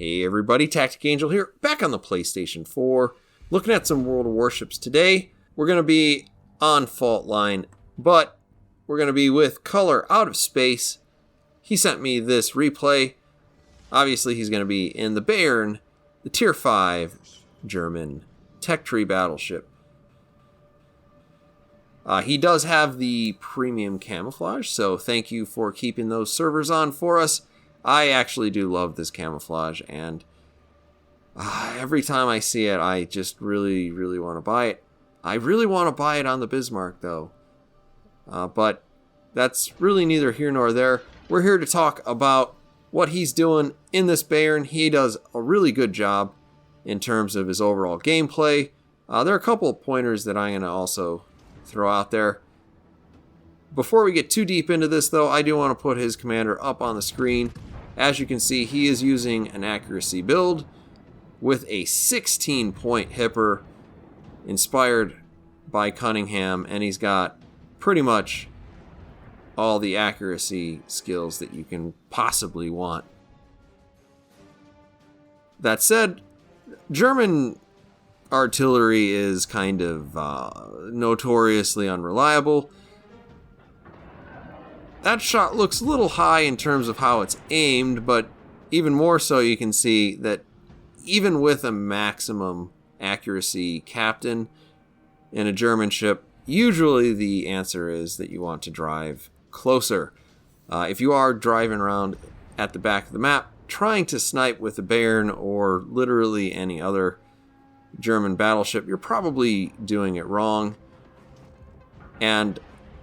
Hey everybody, TacticAngel here, back on the PlayStation 4, looking at some World of Warships today. We're going to be on Fault Line, but we're going to be with ColrOutOfSpace. He sent me this replay. Obviously he's going to be in the Bayern, the Tier 5 German tech tree battleship. He does have the premium camouflage, so thank you for keeping those servers on for us. I actually do love this camouflage, and every time I see it, I just really want to buy it. I really want to buy it on the Bismarck, though. But that's really neither here nor there. We're here to talk about what he's doing in this Bayern. He does a really good job in terms of his overall gameplay. There are a couple of pointers that I'm going to also throw out there. Before we get too deep into this, though, I do want to put his commander up on the screen. As you can see, he is using an accuracy build with a 16-point hipper inspired by Cunningham, and he's got pretty much all the accuracy skills that you can possibly want. That said, German artillery is kind of notoriously unreliable. That shot looks a little high in terms of how it's aimed, but even more so you can see that even with a maximum accuracy captain in a German ship, usually the answer is that you want to drive closer. If you are driving around at the back of the map, trying to snipe with the Bayern or literally any other German battleship, you're probably doing it wrong. And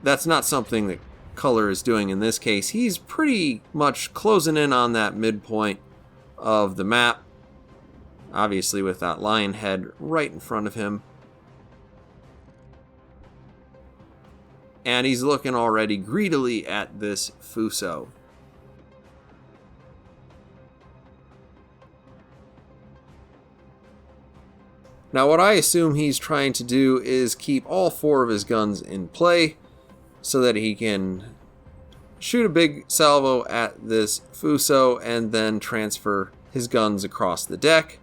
that's not something that Color is doing in this case. He's pretty much closing in on that midpoint of the map, obviously with that lion head right in front of him. And he's looking already greedily at this Fuso. Now what I assume he's trying to do is keep all four of his guns in play so that he can shoot a big salvo at this Fuso and then transfer his guns across the deck.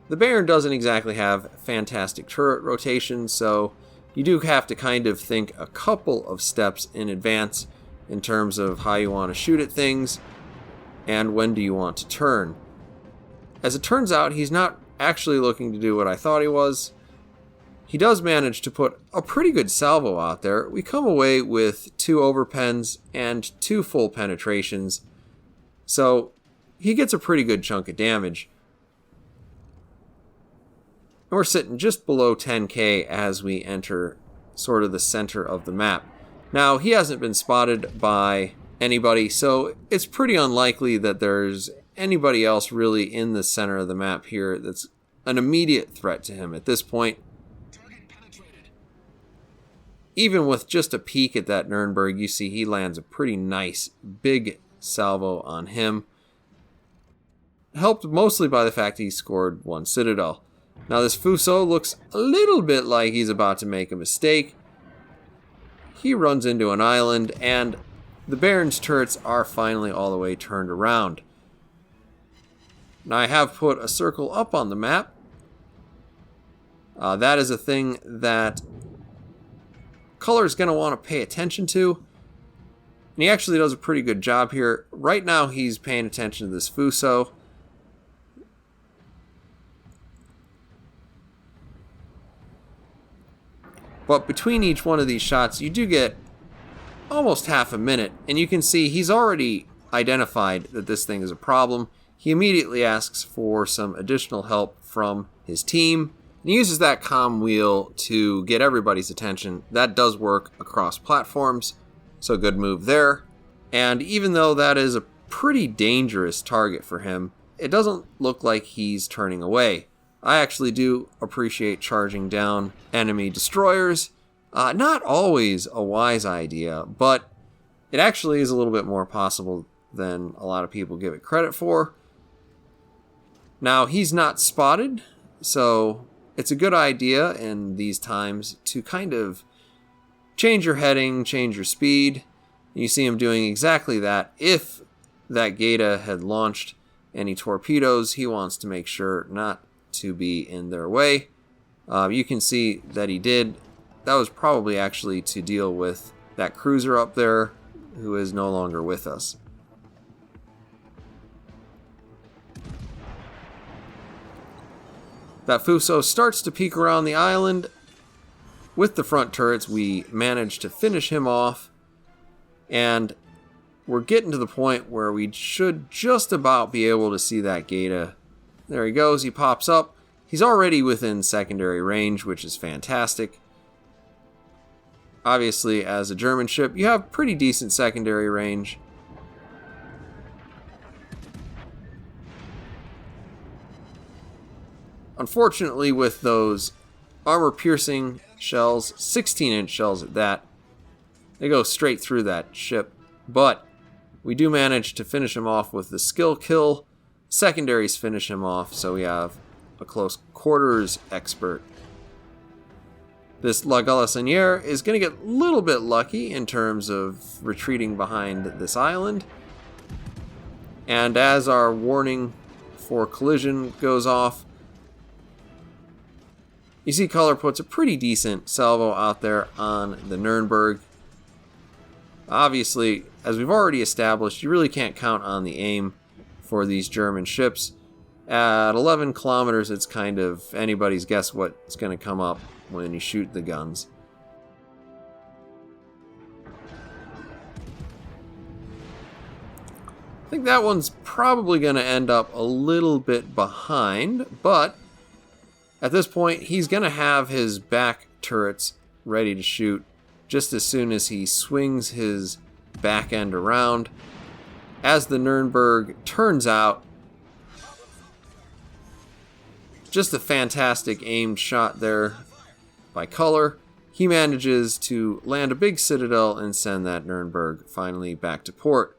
The Bayern doesn't exactly have fantastic turret rotation, so you do have to kind of think a couple of steps in advance in terms of how you want to shoot at things and when do you want to turn. As it turns out, he's not actually looking to do what I thought he was. He does manage to put a pretty good salvo out there. We come away with 2 overpens and 2 full penetrations, so he gets a pretty good chunk of damage. And we're sitting just below 10k as we enter sort of the center of the map. Now, he hasn't been spotted by anybody, so it's pretty unlikely that there's anybody else really in the center of the map here that's an immediate threat to him at this point. Even with just a peek at that Nuremberg, you see he lands a pretty nice big salvo on him. Helped mostly by the fact he scored 1 citadel. Now this Fuso looks a little bit like he's about to make a mistake. He runs into an island, and the Bayern's turrets are finally all the way turned around. Now I have put a circle up on the map. That is a thing that Color is going to want to pay attention to. And he actually does a pretty good job here. Right now he's paying attention to this Fuso. But between each one of these shots, you do get almost half a minute. And you can see he's already identified that this thing is a problem. He immediately asks for some additional help from his team. And he uses that comm wheel to get everybody's attention. That does work across platforms, so good move there. And even though that is a pretty dangerous target for him, it doesn't look like he's turning away. I actually do appreciate charging down enemy destroyers. Not always a wise idea, but it actually is a little bit more possible than a lot of people give it credit for. Now, he's not spotted, so it's a good idea in these times to kind of change your heading, change your speed. You see him doing exactly that. If that Gaeta had launched any torpedoes, he wants to make sure not to be in their way. You can see that he did. That was probably actually to deal with that cruiser up there who is no longer with us. That Fuso starts to peek around the island. With the front turrets, we manage to finish him off. And we're getting to the point where we should just about be able to see that Gaeta. There he goes, he pops up. He's already within secondary range, which is fantastic. Obviously, as a German ship, you have pretty decent secondary range. Unfortunately, with those armor-piercing shells, 16-inch shells at that, they go straight through that ship. But we do manage to finish him off with the skill kill. Secondaries finish him off, so we have a close quarters expert. This La Galissoniere is going to get a little bit lucky in terms of retreating behind this island. And as our warning for collision goes off, you see Color puts a pretty decent salvo out there on the Nuremberg. Obviously, as we've already established, you really can't count on the aim for these German ships. At 11 kilometers, it's kind of anybody's guess what's going to come up when you shoot the guns. I think that one's probably going to end up a little bit behind, but at this point, he's going to have his back turrets ready to shoot just as soon as he swings his back end around. As the Nuremberg turns out, just a fantastic aimed shot there by Color. He manages to land a big citadel and send that Nuremberg finally back to port.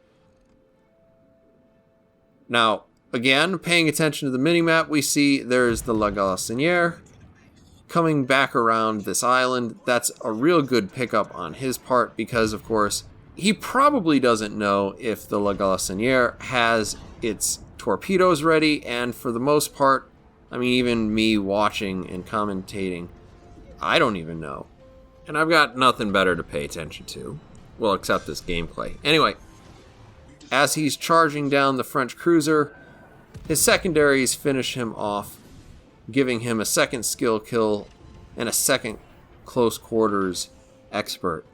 Now, again, paying attention to the minimap, we see there's the La Galissoniere coming back around this island. That's a real good pickup on his part because, of course, he probably doesn't know if the La Galissoniere has its torpedoes ready, and for the most part, I mean, even me watching and commentating, I don't even know. And I've got nothing better to pay attention to. Well, except this gameplay. Anyway, as he's charging down the French cruiser, his secondaries finish him off, giving him a second skill kill and a second close quarters expert.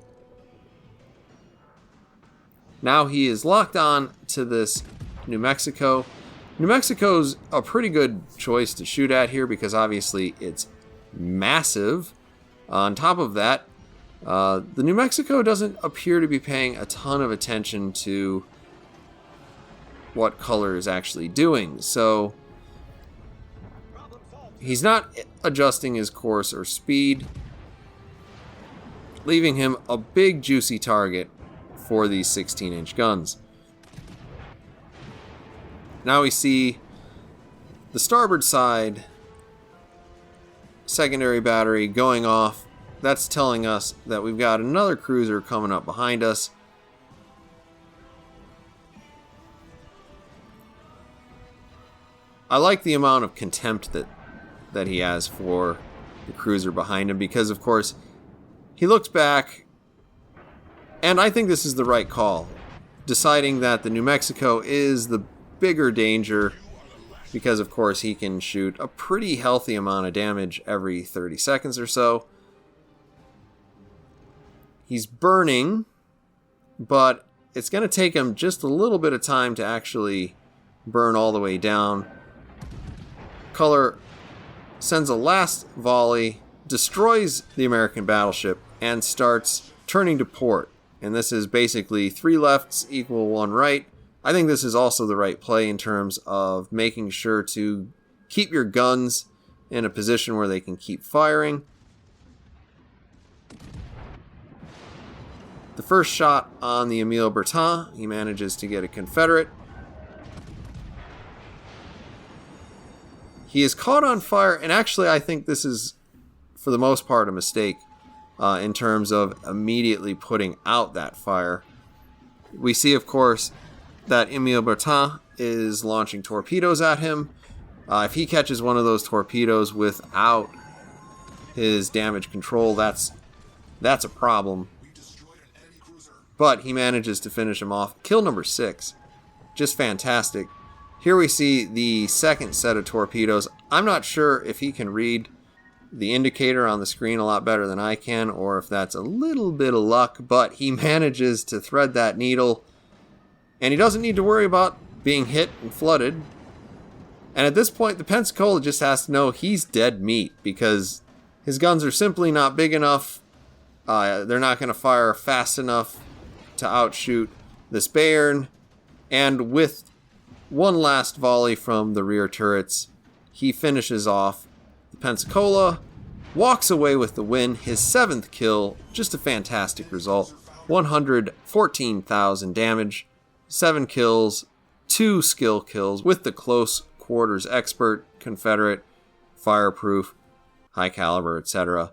Now he is locked on to this New Mexico. New Mexico's a pretty good choice to shoot at here because obviously it's massive. On top of that, the New Mexico doesn't appear to be paying a ton of attention to what Color is actually doing. So he's not adjusting his course or speed, leaving him a big juicy target for these 16-inch guns. Now we see the starboard side secondary battery going off. That's telling us that we've got another cruiser coming up behind us. I like the amount of contempt that he has for the cruiser behind him because, of course, he looks back, and I think this is the right call, deciding that the New Mexico is the bigger danger because, of course, he can shoot a pretty healthy amount of damage every 30 seconds or so. He's burning, but it's going to take him just a little bit of time to actually burn all the way down. Color sends a last volley, destroys the American battleship, and starts turning to port. And this is basically 3 lefts equal 1 right. I think this is also the right play in terms of making sure to keep your guns in a position where they can keep firing. The first shot on the Emile Bertin, he manages to get a Confederate. He is caught on fire, and actually I think this is, for the most part, a mistake. in terms of immediately putting out that fire. We see, of course, that Emile Bertin is launching torpedoes at him. If he catches one of those torpedoes without his damage control, that's a problem. But he manages to finish him off. Kill number 6. Just fantastic. Here we see the second set of torpedoes. I'm not sure if he can read the indicator on the screen a lot better than I can, or if that's a little bit of luck, but he manages to thread that needle, and he doesn't need to worry about being hit and flooded. And at this point, the Pensacola just has to know he's dead meat, because his guns are simply not big enough. They're not going to fire fast enough to outshoot this Bayern. And with one last volley from the rear turrets, he finishes off the Pensacola, walks away with the win, his 7th kill. Just a fantastic result. 114,000 damage, 7 kills, 2 skill kills with the close quarters expert, Confederate, fireproof, high caliber, etc.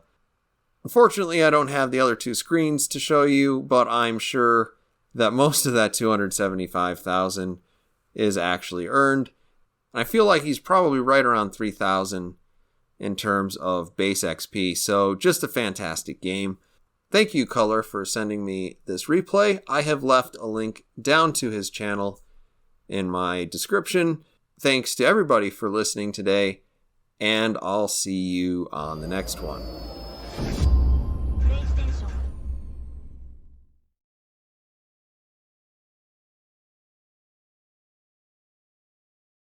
Unfortunately, I don't have the other 2 screens to show you, but I'm sure that most of that 275,000 is actually earned. And I feel like he's probably right around 3,000 in terms of base XP. So just a fantastic game. Thank you, Color, for sending me this replay. I have left a link down to his channel in my description. Thanks to everybody for listening today, and I'll see you on the next one.